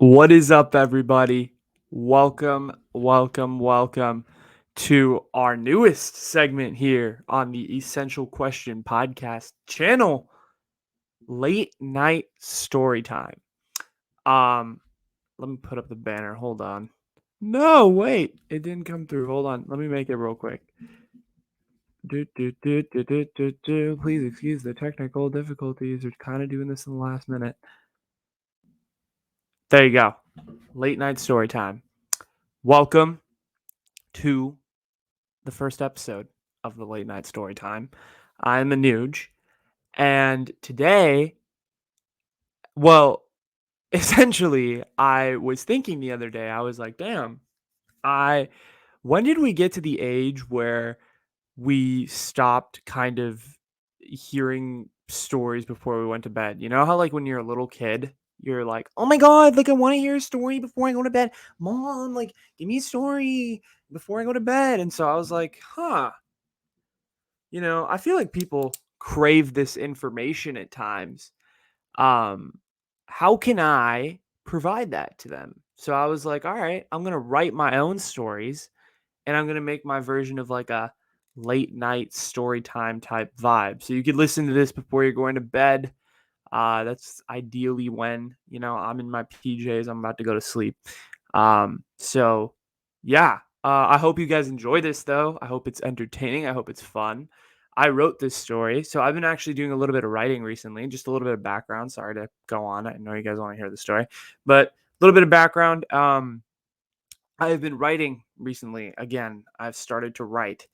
What is up, everybody? Welcome to our newest segment here on the Essential Question Podcast channel, Late Night Story Time. Um, Let me put up the banner. Hold on. No, wait, it didn't come through. Hold on. Let me make it real quick. Please excuse the technical difficulties. We're kind of doing this in the last minute. There you go. Late Night Story Time. Welcome to the first episode of the Late Night Story Time. I'm Anuj, and today, well, essentially, I was thinking the other day, I was like, damn, I when did we get to the age where we stopped kind of hearing stories before we went to bed? You know how like when you're a little kid, you're like, "Oh my god, like I want to hear a story before I go to bed. Mom, like give me a story before I go to bed." And so I was like, "Huh, I feel like people crave this information at times. Um, how can I provide that to them?" So I was like, all right, I'm going to write my own stories and I'm going to make my version of like a late night story time type vibe. So you could listen to this before you're going to bed. That's ideally when, I'm in my PJs, I'm about to go to sleep. So yeah, I hope you guys enjoy this though. I hope it's entertaining. I hope it's fun. I wrote this story, so I've been actually doing a little bit of writing recently, just a little bit of background. Sorry to go on. I know you guys want to hear the story, but a little bit of background. I have been writing recently. Again, I've started to write.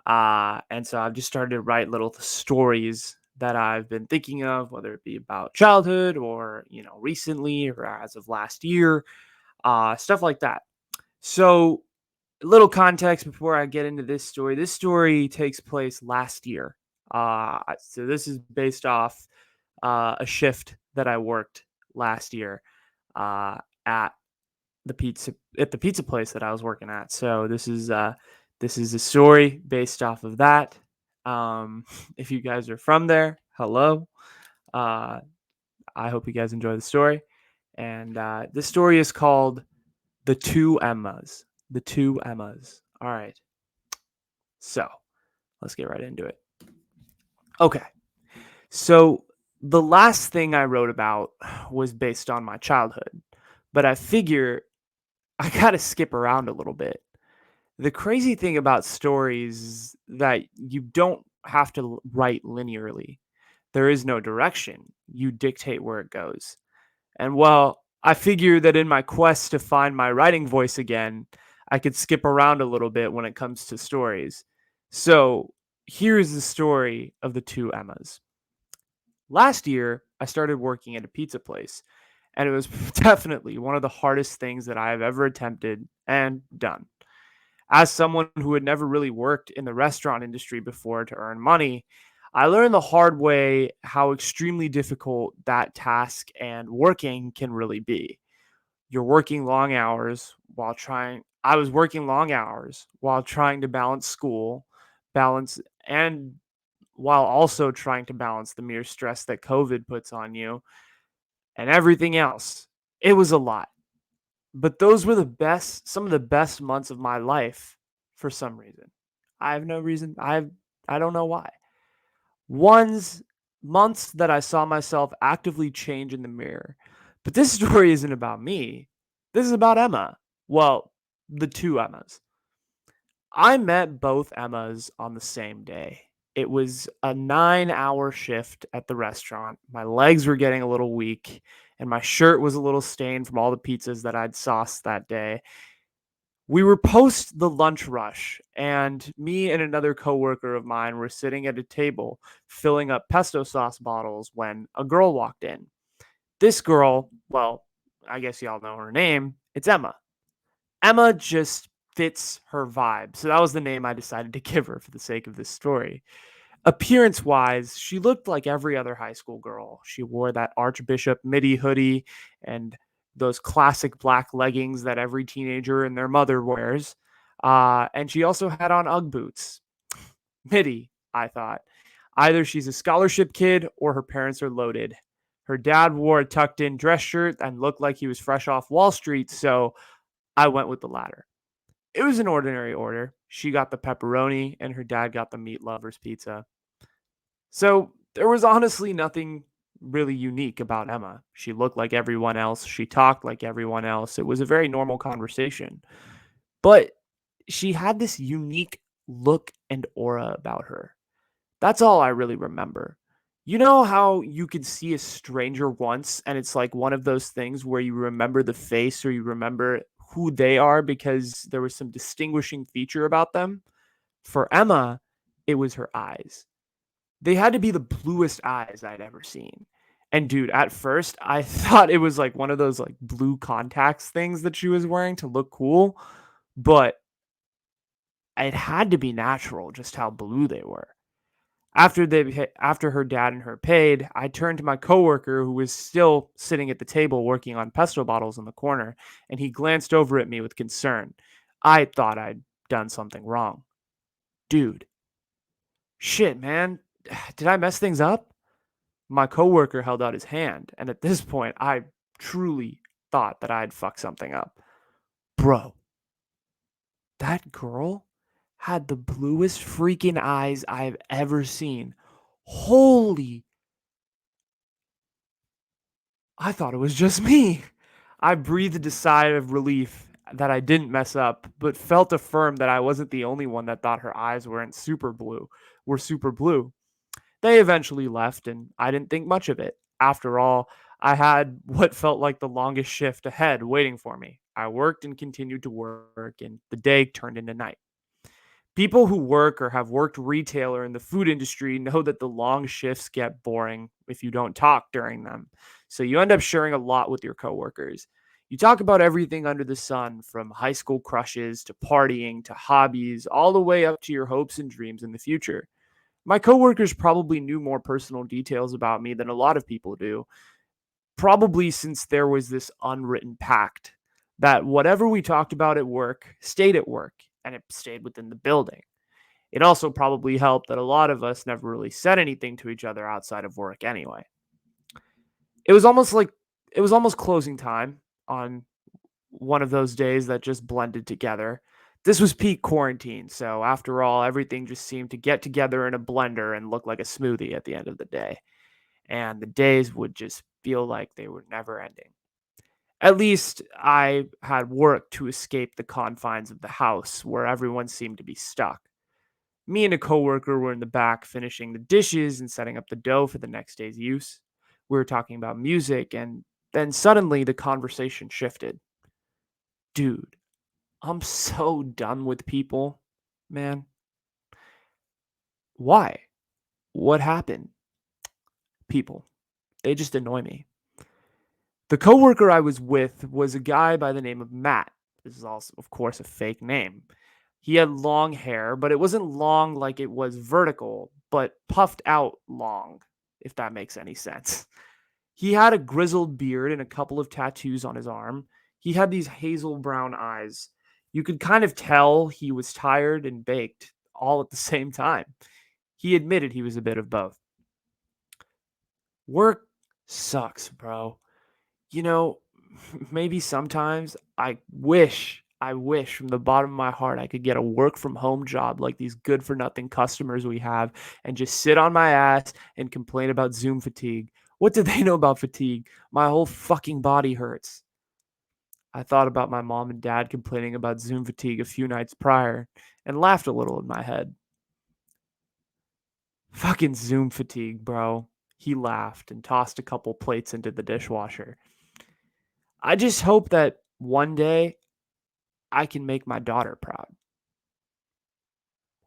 And so I've just started to write little stories that I've been thinking of, whether it be about childhood or, recently or as of last year, stuff like that. So, a little context before I get into this story. This story takes place last year. So this is based off a shift that I worked last year uh, at the pizza place that I was working at. So this is a story based off of that. If you guys are from there, hello. Uh, I hope you guys enjoy the story. And this story is called The Two Emmas. The Two Emmas. All right. So let's get right into it. Okay. So the last thing I wrote about was based on my childhood, but I figure I got to skip around a little bit. The crazy thing about stories is that you don't have to write linearly. There is no direction. You dictate where it goes. And well, I figure that in my quest to find my writing voice again, I could skip around a little bit when it comes to stories. So here's the story of the two Emmas. Last year, I started working at a pizza place, and it was definitely one of the hardest things that I have ever attempted and done. As someone who had never really worked in the restaurant industry before to earn money, I learned the hard way how extremely difficult that task and working can really be. You're working long hours while trying I was working long hours while trying to balance school, balance and while also trying to balance the mere stress that COVID puts on you and everything else. It was a lot. But those were some of the best months of my life for some reason. I have no reason. I don't know why. Ones Months that I saw myself actively change in the mirror. But this story isn't about me. This is about Emma. Well, the two Emmas. I met both Emmas on the same day. It was a 9-hour shift at the restaurant. My legs were getting a little weak, and my shirt was a little stained from all the pizzas that I'd sauced that day. We were post the lunch rush, and me and another coworker of mine were sitting at a table filling up pesto sauce bottles when a girl walked in. This girl, well, I guess y'all know her name. It's Emma. Emma just fits her vibe. So that was the name I decided to give her for the sake of this story. Appearance wise, she looked like every other high school girl. She wore that Archbishop midi hoodie and those classic black leggings that every teenager and their mother wears. And she also had on Ugg boots. Midi, I thought. Either she's a scholarship kid or her parents are loaded. Her dad wore a tucked in dress shirt and looked like he was fresh off Wall Street, so I went with the latter. It was an ordinary order. She got the pepperoni, and her dad got the meat lover's pizza. So there was honestly nothing really unique about Emma. She looked like everyone else. She talked like everyone else. It was a very normal conversation. But she had this unique look and aura about her. That's all I really remember. You know how you could see a stranger once and it's like one of those things where you remember the face or you remember who they are because there was some distinguishing feature about them? For Emma, it was her eyes. They had to be the bluest eyes I'd ever seen. And dude, at first I thought it was like one of those like blue contacts things that she was wearing to look cool, but it had to be natural just how blue they were. After her dad and her paid, I turned to my coworker who was still sitting at the table working on pesto bottles in the corner, and he glanced over at me with concern. I thought I'd done something wrong. Dude, shit, man. Did I mess things up? My coworker held out his hand, and at this point, I truly thought that I'd fucked something up. Bro, that girl had the bluest freaking eyes I've ever seen. Holy, I thought it was just me. I breathed a sigh of relief that I didn't mess up, but felt affirmed that I wasn't the only one that thought her eyes were super blue. They eventually left, and I didn't think much of it. After all, I had what felt like the longest shift ahead waiting for me. I worked and continued to work, and the day turned into night. People who work or have worked retail or in the food industry know that the long shifts get boring if you don't talk during them. So you end up sharing a lot with your coworkers. You talk about everything under the sun, from high school crushes to partying to hobbies, all the way up to your hopes and dreams in the future. My coworkers probably knew more personal details about me than a lot of people do, probably since there was this unwritten pact that whatever we talked about at work stayed at work and it stayed within the building. It also probably helped that a lot of us never really said anything to each other outside of work anyway. It was almost like it was almost closing time on one of those days that just blended together. This was peak quarantine, so after all, everything just seemed to get together in a blender and look like a smoothie at the end of the day. And the days would just feel like they were never ending. At least I had work to escape the confines of the house where everyone seemed to be stuck. Me and a coworker were in the back finishing the dishes and setting up the dough for the next day's use. We were talking about music, and then suddenly the conversation shifted. Dude, I'm so done with people, man. Why? What happened? People. They just annoy me. The coworker I was with was a guy by the name of Matt. This is also, of course, a fake name. He had long hair, but it wasn't long like it was vertical, but puffed out long, if that makes any sense. He had a grizzled beard and a couple of tattoos on his arm. He had these hazel brown eyes. You could kind of tell he was tired and baked all at the same time. He admitted he was a bit of both. Work sucks, bro. You know, maybe sometimes I wish from the bottom of my heart I could get a work from home job like these good for nothing customers we have and just sit on my ass and complain about Zoom fatigue. What do they know about fatigue? My whole fucking body hurts. I thought about my mom and dad complaining about Zoom fatigue a few nights prior and laughed a little in my head. Fucking Zoom fatigue, bro. He laughed and tossed a couple plates into the dishwasher. I just hope that one day I can make my daughter proud.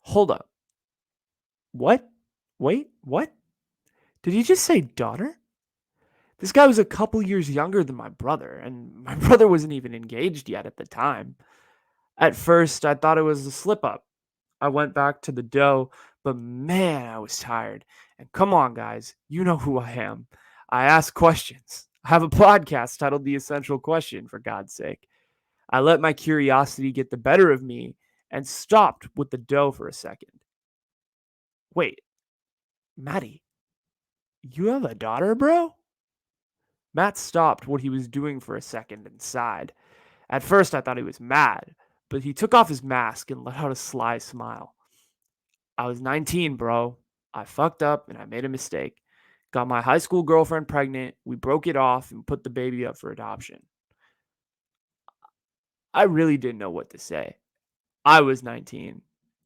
Hold up. What? Wait, what? Did you just say daughter? This guy was a couple years younger than my brother, and my brother wasn't even engaged yet at the time. At first, I thought it was a slip up. I went back to the dough, but man, I was tired. And come on, guys, you know who I am. I ask questions. I have a podcast titled The Essential Question, for God's sake. I let my curiosity get the better of me and stopped with the dough for a second. Wait, Maddie, you have a daughter, bro? Matt stopped what he was doing for a second and sighed. At first, I thought he was mad, but he took off his mask and let out a sly smile. I was 19, bro. I fucked up and I made a mistake. Got my high school girlfriend pregnant. We broke it off and put the baby up for adoption. I really didn't know what to say. I was 19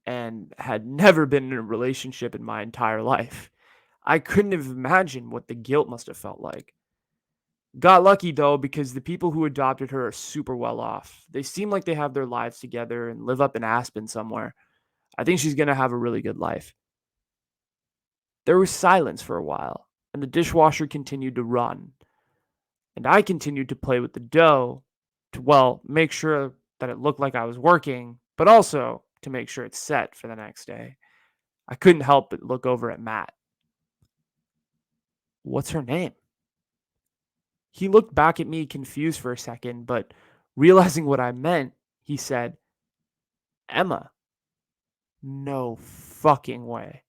and had never been in a relationship in my entire life. I couldn't have imagined what the guilt must have felt like. Got lucky though, because the people who adopted her are super well off. They seem like they have their lives together and live up in Aspen somewhere. I think she's going to have a really good life. There was silence for a while, and the dishwasher continued to run. And I continued to play with the dough to, well, make sure that it looked like I was working, but also to make sure it's set for the next day. I couldn't help but look over at Matt. What's her name? He looked back at me confused for a second, but realizing what I meant, he said, Emma. No fucking way.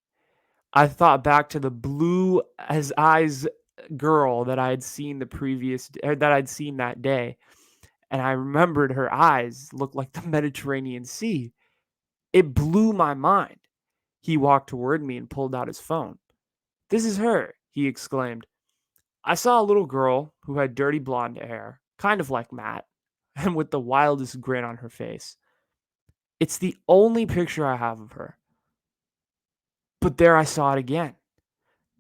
I thought back to the blue as eyes girl that I had seen that I'd seen that day, and I remembered her eyes looked like the Mediterranean Sea. It blew my mind. He walked toward me and pulled out his phone. This is her, he exclaimed. I saw a little girl who had dirty blonde hair, kind of like Matt, and with the wildest grin on her face. It's the only picture I have of her. But there I saw it again.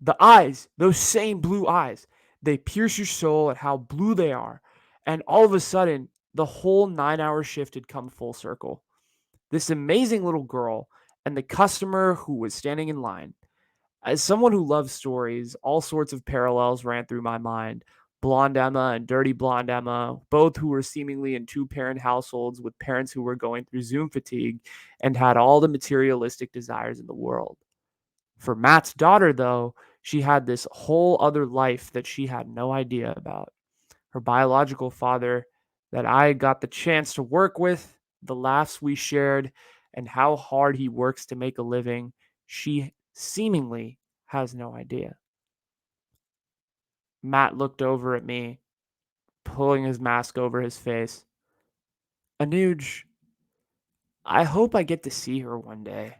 The eyes, those same blue eyes, they pierce your soul at how blue they are. And all of a sudden, the whole 9 hour shift had come full circle. This amazing little girl and the customer who was standing in line. As someone who loves stories, all sorts of parallels ran through my mind. Blonde Emma and Dirty Blonde Emma, both who were seemingly in two-parent households with parents who were going through Zoom fatigue and had all the materialistic desires in the world. For Matt's daughter, though, she had this whole other life that she had no idea about. Her biological father, that I got the chance to work with, the laughs we shared, and how hard he works to make a living, she seemingly has no idea. Matt looked over at me, pulling his mask over his face. Anuj, I hope I get to see her one day,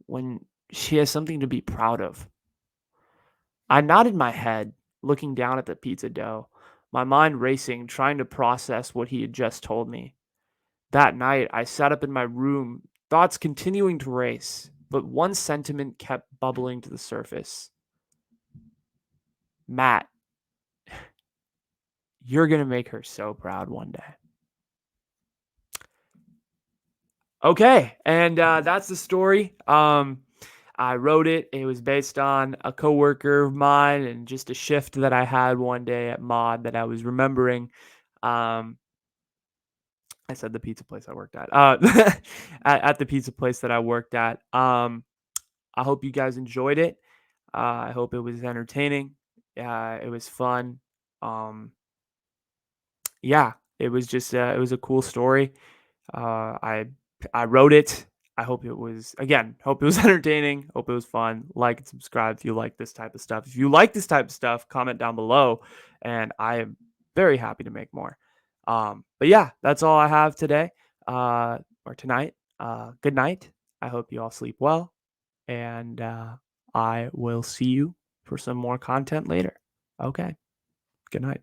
when she has something to be proud of. I nodded my head, looking down at the pizza dough, my mind racing, trying to process what he had just told me. That night, I sat up in my room, thoughts continuing to race, but one sentiment kept bubbling to the surface. Matt, you're going to make her so proud one day. Okay, and that's the story. I wrote it. It was based on a coworker of mine and just a shift that I had one day at Mod that I was remembering. Um, I said the pizza place I worked at. At the pizza place that I worked at. I hope you guys enjoyed it. I hope it was entertaining. It was fun. Um, yeah, it was just it was a cool story. I wrote it. I hope it was hope it was entertaining. Hope it was fun. Like and subscribe if you like this type of stuff. If you like this type of stuff, comment down below, and I am very happy to make more. But yeah, that's all I have today or tonight. Good night. I hope you all sleep well, and I will see you for some more content later. Okay. Good night.